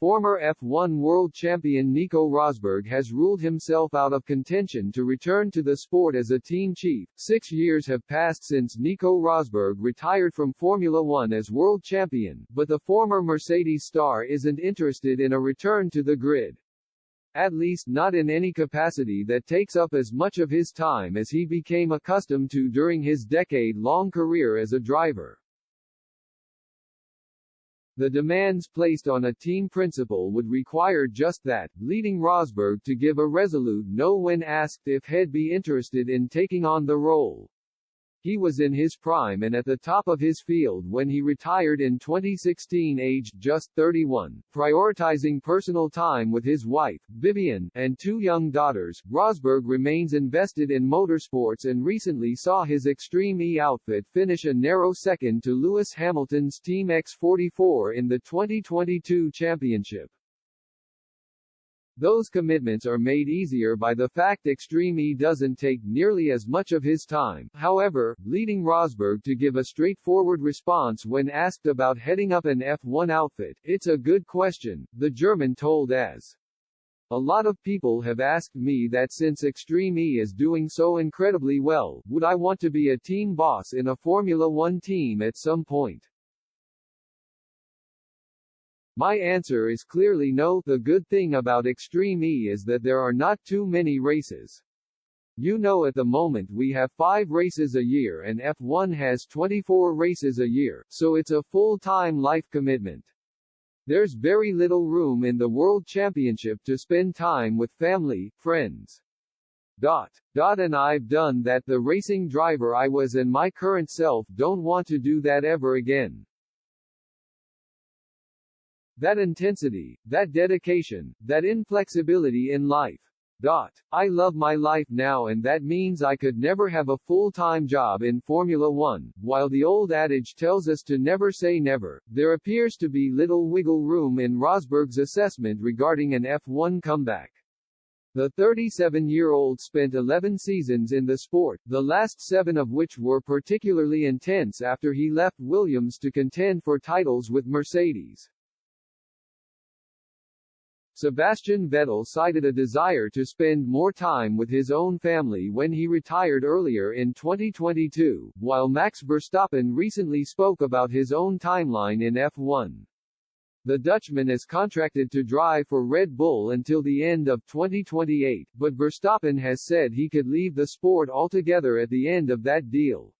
Former F1 world champion Nico Rosberg has ruled himself out of contention to return to the sport as a team chief. 6 years have passed since Nico Rosberg retired from Formula One as world champion, but the former Mercedes star isn't interested in a return to the grid. At least not in any capacity that takes up as much of his time as he became accustomed to during his decade-long career as a driver. The demands placed on a team principal would require just that, leading Rosberg to give a resolute no when asked if he'd be interested in taking on the role. He was in his prime and at the top of his field when he retired in 2016, aged just 31, prioritizing personal time with his wife, Vivian, and 2 young daughters. Rosberg remains invested in motorsports and recently saw his Extreme E outfit finish a narrow second to Lewis Hamilton's Team X44 in the 2022 championship. Those commitments are made easier by the fact Extreme E doesn't take nearly as much of his time, however, leading Rosberg to give a straightforward response when asked about heading up an F1 outfit. "It's a good question," the German told AS. "A lot of people have asked me that since Extreme E is doing so incredibly well, would I want to be a team boss in a Formula One team at some point? My answer is clearly no. The good thing about Extreme E is that there are not too many races. You know, at the moment we have 5 races a year and F1 has 24 races a year, so it's a full-time life commitment. There's very little room in the World Championship to spend time with family, friends. And I've done that. The racing driver I was and my current self don't want to do that ever again. That intensity, that dedication, that inflexibility in life. I love my life now and that means I could never have a full-time job in Formula One. While the old adage tells us to never say never, there appears to be little wiggle room in Rosberg's assessment regarding an F1 comeback. The 37-year-old spent 11 seasons in the sport, the last 7 of which were particularly intense after he left Williams to contend for titles with Mercedes. Sebastian Vettel cited a desire to spend more time with his own family when he retired earlier in 2022, while Max Verstappen recently spoke about his own timeline in F1. The Dutchman is contracted to drive for Red Bull until the end of 2028, but Verstappen has said he could leave the sport altogether at the end of that deal.